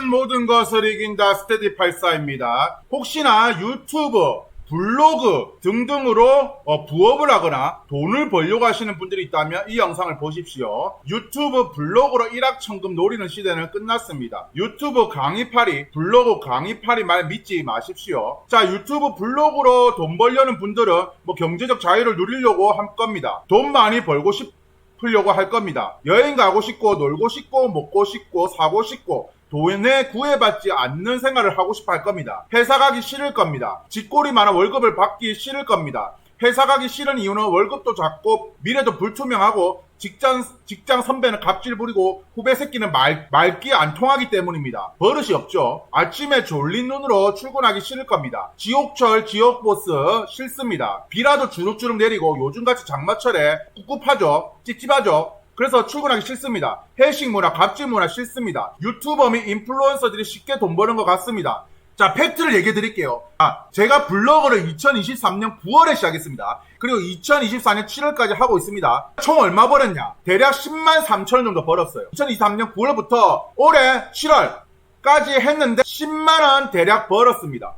모든 것을 이긴다 스테디84입니다. 혹시나 유튜브, 블로그 등등으로 부업을 하거나 돈을 벌려고 하시는 분들이 있다면 이 영상을 보십시오. 유튜브, 블로그로 일확천금 노리는 시대는 끝났습니다. 유튜브 강의팔이, 블로그 강의팔이 말 믿지 마십시오. 자, 유튜브, 블로그로 돈 벌려는 분들은 경제적 자유를 누리려고 할 겁니다. 돈 많이 벌고 싶으려고 할 겁니다. 여행 가고 싶고, 놀고 싶고, 먹고 싶고, 사고 싶고, 돈에 구애받지 않는 생활을 하고 싶어 할 겁니다. 회사 가기 싫을 겁니다. 쥐꼬리 많아 월급을 받기 싫을 겁니다. 회사 가기 싫은 이유는 월급도 작고 미래도 불투명하고 직장 선배는 갑질 부리고 후배 새끼는 말귀 안 통하기 때문입니다. 버릇이 없죠. 아침에 졸린 눈으로 출근하기 싫을 겁니다. 지옥철 지옥보스 싫습니다. 비라도 주룩주룩 내리고 요즘같이 장마철에 꿉꿉하죠. 찝찝하죠. 그래서 출근하기 싫습니다. 회식 문화, 갑질 문화 싫습니다. 유튜버 및 인플루언서들이 쉽게 돈 버는 것 같습니다. 자, 팩트를 얘기해 드릴게요. 제가 블로그를 2023년 9월에 시작했습니다. 그리고 2024년 7월까지 하고 있습니다. 총 얼마 벌었냐? 대략 10만 3천 원 정도 벌었어요. 2023년 9월부터 올해 7월까지 했는데 10만 원 대략 벌었습니다.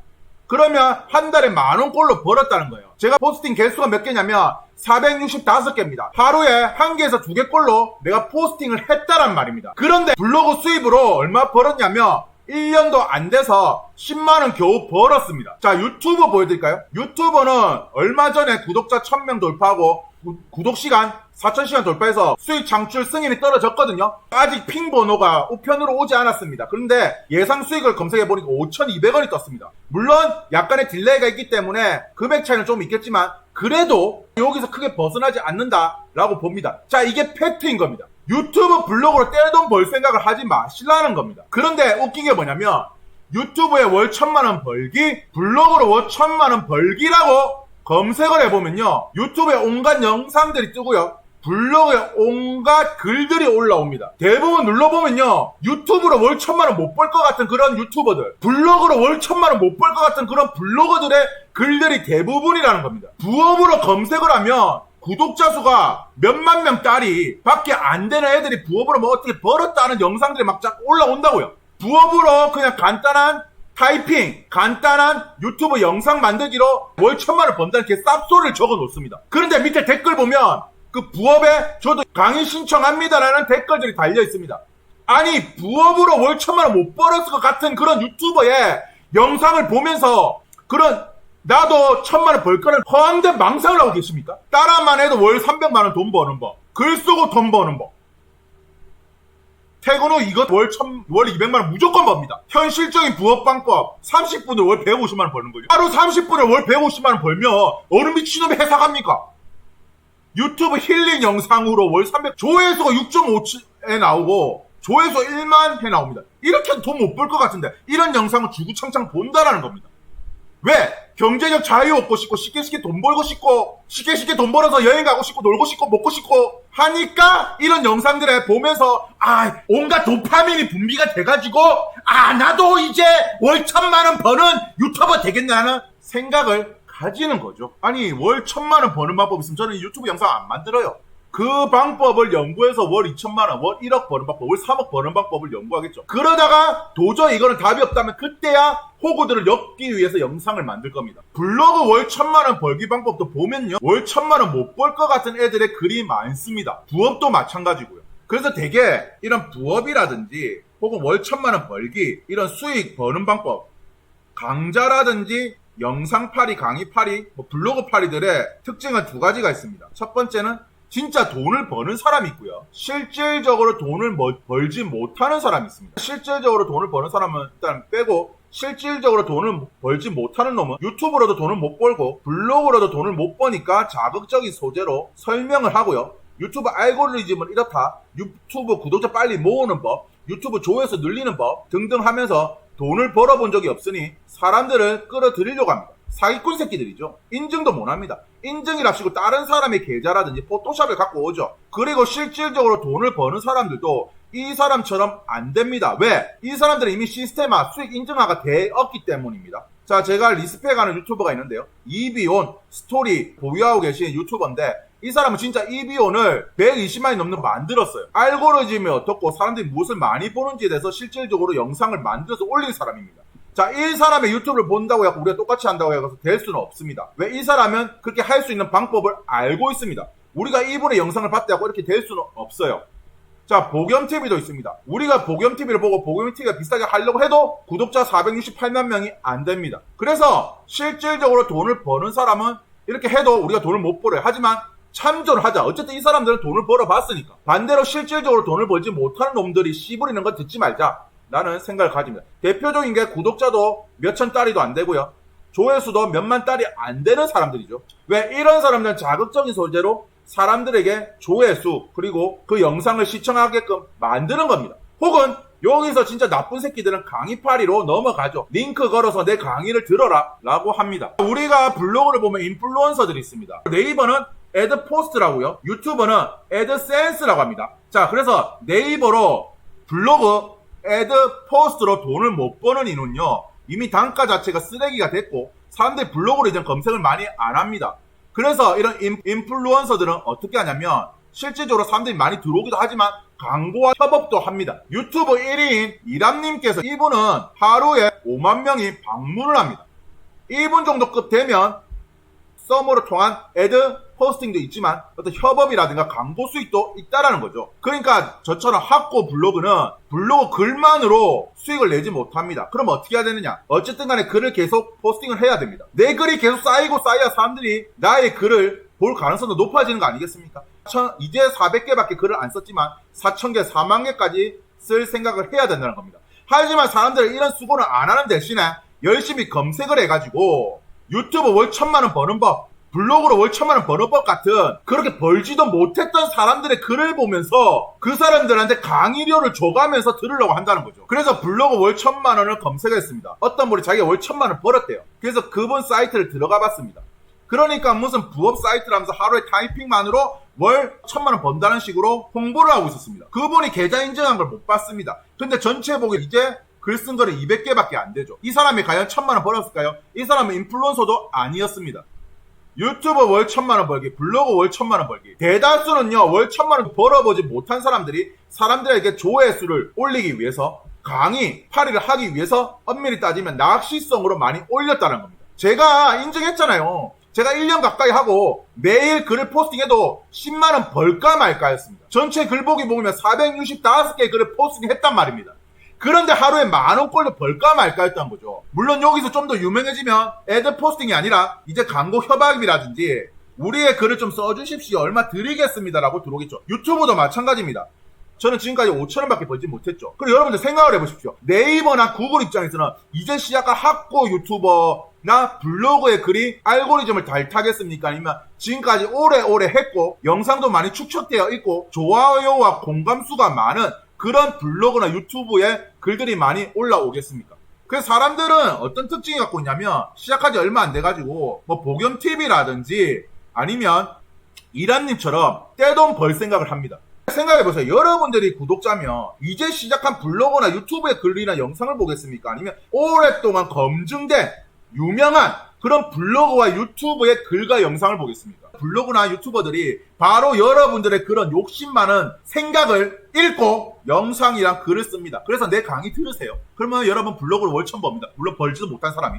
그러면 한 달에 만원 꼴로 벌었다는 거예요. 제가 포스팅 개수가 몇 개냐면 465개입니다. 하루에 1개에서 2개꼴로 내가 포스팅을 했다란 말입니다. 그런데 블로그 수입으로 얼마 벌었냐면 1년도 안 돼서 10만원 겨우 벌었습니다. 자, 유튜버 보여드릴까요? 유튜버는 얼마 전에 구독자 1000명 돌파하고 구독시간 4000시간 돌파해서 수익 창출 승인이 떨어졌거든요. 아직 핑 번호가 우편으로 오지 않았습니다. 그런데 예상 수익을 검색해보니까 5200원이 떴습니다. 물론 약간의 딜레이가 있기 때문에 금액 차이는 좀 있겠지만 그래도 여기서 크게 벗어나지 않는다라고 봅니다. 자, 이게 팩트인 겁니다. 유튜브 블로그로 떼돈 벌 생각을 하지 마시라는 겁니다. 그런데 웃긴 게 뭐냐면 유튜브에 월 1000만원 벌기, 블로그로 월 1000만원 벌기라고 검색을 해보면요, 유튜브에 온갖 영상들이 뜨고요, 블로그에 온갖 글들이 올라옵니다. 대부분 눌러보면요, 유튜브로 월 1000만원 못 벌 것 같은 그런 유튜버들, 블로그로 월 1000만원 못 벌 것 같은 그런 블로거들의 글들이 대부분이라는 겁니다. 부업으로 검색을 하면 구독자 수가 몇만 명 딸이 밖에 안 되는 애들이 부업으로 어떻게 벌었다는 영상들이 막 쫙 올라온다고요. 부업으로 그냥 간단한 타이핑, 간단한 유튜브 영상 만들기로 월 1000만원 번다는 게 쌉소리를 적어 놓습니다. 그런데 밑에 댓글 보면 그 부업에 저도 강의 신청합니다라는 댓글들이 달려 있습니다. 아니, 부업으로 월 1000만원 못 벌었을 것 같은 그런 유튜버의 영상을 보면서 그런 나도 1000만원 벌 거는 허황된 망상을 하고 계십니까? 따라만 해도 월 300만원 돈 버는 법, 글 쓰고 돈 버는 법, 퇴근 후 이것 월 200만원 무조건 법니다. 현실적인 부업 방법, 30분을 월 150만원 버는 거죠. 하루 30분을 월 150만원 벌면 어느 미친놈이 회사 갑니까? 유튜브 힐링 영상으로 월 300, 조회수가 6.57에 나오고 조회수 1만 회 나옵니다. 이렇게 돈 못 벌 것 같은데 이런 영상을 주구장창 본다라는 겁니다. 왜? 경제적 자유 얻고 싶고 쉽게 돈 벌고 싶고 쉽게 돈 벌어서 여행 가고 싶고 놀고 싶고 먹고 싶고 하니까 이런 영상들을 보면서 온갖 도파민이 분비가 돼가지고 나도 이제 월 1000만원 버는 유튜버 되겠나는 생각을 가지는 거죠. 아니, 월 1000만원 버는 방법 있으면 저는 유튜브 영상 안 만들어요. 그 방법을 연구해서 월 2000만원, 월 1억 버는 방법, 월 3억 버는 방법을 연구하겠죠. 그러다가 도저히 이거는 답이 없다면 그때야 호구들을 엮기 위해서 영상을 만들 겁니다. 블로그 월 1000만원 벌기 방법도 보면요, 월 1000만원 못 벌 것 같은 애들의 글이 많습니다. 부업도 마찬가지고요. 그래서 되게 이런 부업이라든지 혹은 월 1000만원 벌기, 이런 수익 버는 방법, 강좌라든지 영상팔이, 강의팔이, 블로그 팔이들의 특징은 두 가지가 있습니다. 첫 번째는 진짜 돈을 버는 사람이 있고요, 실질적으로 돈을 벌지 못하는 사람이 있습니다. 실질적으로 돈을 버는 사람은 일단 빼고 실질적으로 돈을 벌지 못하는 놈은 유튜브로도 돈을 못 벌고 블로그로도 돈을 못 버니까 자극적인 소재로 설명을 하고요, 유튜브 알고리즘은 이렇다, 유튜브 구독자 빨리 모으는 법, 유튜브 조회수 늘리는 법 등등 하면서 돈을 벌어본 적이 없으니 사람들을 끌어들이려고 합니다. 사기꾼 새끼들이죠. 인증도 못합니다. 인증이랍시고 다른 사람의 계좌라든지 포토샵을 갖고 오죠. 그리고 실질적으로 돈을 버는 사람들도 이 사람처럼 안 됩니다. 왜? 이 사람들은 이미 시스템화, 수익 인증화가 되었기 때문입니다. 자, 제가 리스펙하는 유튜버가 있는데요, 이비온 스토리 보유하고 계신 유튜버인데 이 사람은 진짜 이 비용을 120만이 넘는 거 만들었어요. 알고리즘이 어떻고 사람들이 무엇을 많이 보는지에 대해서 실질적으로 영상을 만들어서 올린 사람입니다. 자, 이 사람의 유튜브를 본다고 해서 우리가 똑같이 한다고 해서 될 수는 없습니다. 왜? 이 사람은 그렇게 할 수 있는 방법을 알고 있습니다. 우리가 이분의 영상을 봤다고 이렇게 될 수는 없어요. 자, 보겸TV도 있습니다. 우리가 보겸TV를 보고 보겸TV가 비슷하게 하려고 해도 구독자 468만 명이 안 됩니다. 그래서 실질적으로 돈을 버는 사람은 이렇게 해도 우리가 돈을 못 벌어요. 하지만 참조를 하자. 어쨌든 이 사람들은 돈을 벌어봤으니까. 반대로 실질적으로 돈을 벌지 못하는 놈들이 씨부리는 건 듣지 말자 라는 생각을 가집니다. 대표적인 게 구독자도 몇천 달러도 안 되고요. 조회수도 몇만 달이 안 되는 사람들이죠. 왜? 이런 사람들은 자극적인 소재로 사람들에게 조회수 그리고 그 영상을 시청하게끔 만드는 겁니다. 혹은 여기서 진짜 나쁜 새끼들은 강의파리로 넘어가죠. 링크 걸어서 내 강의를 들어라 라고 합니다. 우리가 블로그를 보면 인플루언서들이 있습니다. 네이버는 애드포스트라고요. 유튜버는 애드센스라고 합니다. 자, 그래서 네이버로 블로그 애드포스트로 돈을 못 버는 이유는요, 이미 단가 자체가 쓰레기가 됐고 사람들이 블로그로 이제 검색을 많이 안 합니다. 그래서 이런 인플루언서들은 어떻게 하냐면 실질적으로 사람들이 많이 들어오기도 하지만 광고와 협업도 합니다. 유튜브 1위인 이람님께서 이분은 하루에 5만 명이 방문을 합니다. 이분 정도 급 되면 썸으로 통한 애드 포스팅도 있지만 어떤 협업이라든가 광고 수익도 있다라는 거죠. 그러니까 저처럼 학고 블로그는 블로그 글만으로 수익을 내지 못합니다. 그럼 어떻게 해야 되느냐? 어쨌든 간에 글을 계속 포스팅을 해야 됩니다. 내 글이 계속 쌓이고 쌓여야 사람들이 나의 글을 볼 가능성도 높아지는 거 아니겠습니까? 이제 400개밖에 글을 안 썼지만 4,000개, 4만 개까지 쓸 생각을 해야 된다는 겁니다. 하지만 사람들은 이런 수고를 안 하는 대신에 열심히 검색을 해가지고 유튜브 월 1,000만원 버는 법, 블로그로 월 1,000만원 버는 법 같은 그렇게 벌지도 못했던 사람들의 글을 보면서 그 사람들한테 강의료를 줘가면서 들으려고 한다는 거죠. 그래서 블로그 월 1,000만원을 검색했습니다. 어떤 분이 자기가 월 1,000만원 벌었대요. 그래서 그분 사이트를 들어가 봤습니다. 그러니까 무슨 부업 사이트라면서 하루에 타이핑만으로 월 1,000만원 번다는 식으로 홍보를 하고 있었습니다. 그분이 계좌 인증한 걸 못 봤습니다. 근데 전체 보기 이제 글 쓴 거는 200개밖에 안 되죠. 이 사람이 과연 1,000만원 벌었을까요? 이 사람은 인플루언서도 아니었습니다. 유튜브 월 1,000만원 벌기, 블로그 월 1,000만원 벌기. 대다수는요, 월 1,000만원 벌어보지 못한 사람들이 사람들에게 조회수를 올리기 위해서 강의, 파리를 하기 위해서 엄밀히 따지면 낚시성으로 많이 올렸다는 겁니다. 제가 인증했잖아요. 제가 1년 가까이 하고 매일 글을 포스팅해도 10만원 벌까 말까였습니다. 전체 글 보기 보면 465개 글을 포스팅했단 말입니다. 그런데 하루에 10,000원꼴로 벌까 말까였던 거죠. 물론 여기서 좀 더 유명해지면 애드 포스팅이 아니라 이제 광고 협업이라든지 우리의 글을 좀 써주십시오. 얼마 드리겠습니다라고 들어오겠죠. 유튜브도 마찬가지입니다. 저는 지금까지 5,000원밖에 벌지 못했죠. 그리고 여러분들 생각을 해보십시오. 네이버나 구글 입장에서는 이제 시작한 학고 유튜버나 블로그의 글이 알고리즘을 잘 타겠습니까? 아니면 지금까지 오래오래 했고 영상도 많이 축적되어 있고 좋아요와 공감수가 많은 그런 블로그나 유튜브에 글들이 많이 올라오겠습니까? 그래서 사람들은 어떤 특징이 갖고 있냐면 시작한 지 얼마 안 돼가지고 뭐 보겸TV라든지 아니면 이란님처럼 떼돈 벌 생각을 합니다. 생각해보세요. 여러분들이 구독자면 이제 시작한 블로그나 유튜브의 글이나 영상을 보겠습니까? 아니면 오랫동안 검증된 유명한 그런 블로그와 유튜브의 글과 영상을 보겠습니까? 블로그나 유튜버들이 바로 여러분들의 그런 욕심 많은 생각을 읽고 영상이랑 글을 씁니다. 그래서 내 강의 들으세요. 그러면 여러분 블로그로 월 1,000 법니다. 물론 벌지도 못한 사람이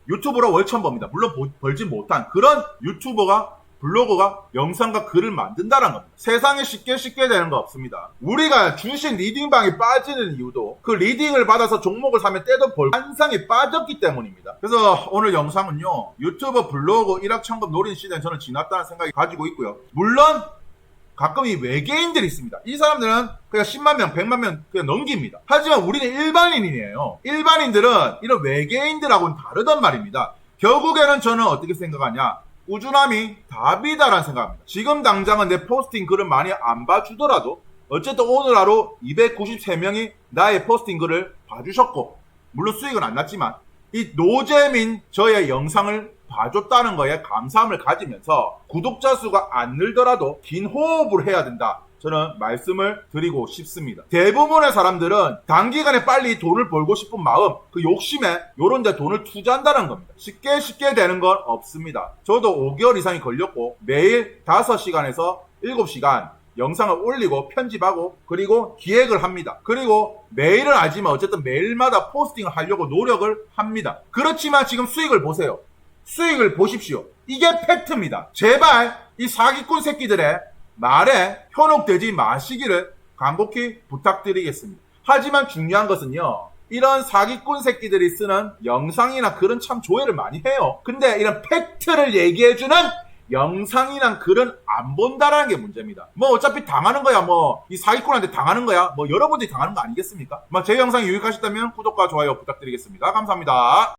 유튜브로 월 1,000 법니다. 물론 벌지 못한 그런 유튜버가 블로그가 영상과 글을 만든다는 겁니다. 세상에 쉽게 되는 거 없습니다. 우리가 주식 리딩방에 빠지는 이유도 그 리딩을 받아서 종목을 사면 떼돈 벌 환상에 빠졌기 때문입니다. 그래서 오늘 영상은요, 유튜브 블로그 1억 1,000급 노린 시대는 저는 지났다는 생각이 가지고 있고요. 물론 가끔 이 외계인들이 있습니다. 이 사람들은 그냥 10만 명, 100만 명 그냥 넘깁니다. 하지만 우리는 일반인이에요. 일반인들은 이런 외계인들하고는 다르단 말입니다. 결국에는 저는 어떻게 생각하냐, 꾸준함이 답이다라는 생각합니다. 지금 당장은 내 포스팅 글을 많이 안 봐주더라도 어쨌든 오늘 하루 293명이 나의 포스팅 글을 봐주셨고, 물론 수익은 안 났지만 이 노잼인 저의 영상을 봐줬다는 거에 감사함을 가지면서 구독자 수가 안 늘더라도 긴 호흡을 해야 된다. 저는 말씀을 드리고 싶습니다. 대부분의 사람들은 단기간에 빨리 돈을 벌고 싶은 마음, 그 욕심에 요런 데 돈을 투자한다는 겁니다. 쉽게 되는 건 없습니다. 저도 5개월 이상이 걸렸고 매일 5시간에서 7시간 영상을 올리고 편집하고 그리고 기획을 합니다. 그리고 매일은 알지만 어쨌든 매일마다 포스팅을 하려고 노력을 합니다. 그렇지만 지금 수익을 보세요. 수익을 보십시오. 이게 팩트입니다. 제발 이 사기꾼 새끼들의 말에 현혹되지 마시기를 간곡히 부탁드리겠습니다. 하지만 중요한 것은요. 이런 사기꾼 새끼들이 쓰는 영상이나 글은 참 조회를 많이 해요. 근데 이런 팩트를 얘기해주는 영상이랑 글은 안 본다라는 게 문제입니다. 뭐 어차피 당하는 거야. 뭐 이 사기꾼한테 당하는 거야. 뭐 여러분들이 당하는 거 아니겠습니까? 제 영상이 유익하셨다면 구독과 좋아요 부탁드리겠습니다. 감사합니다.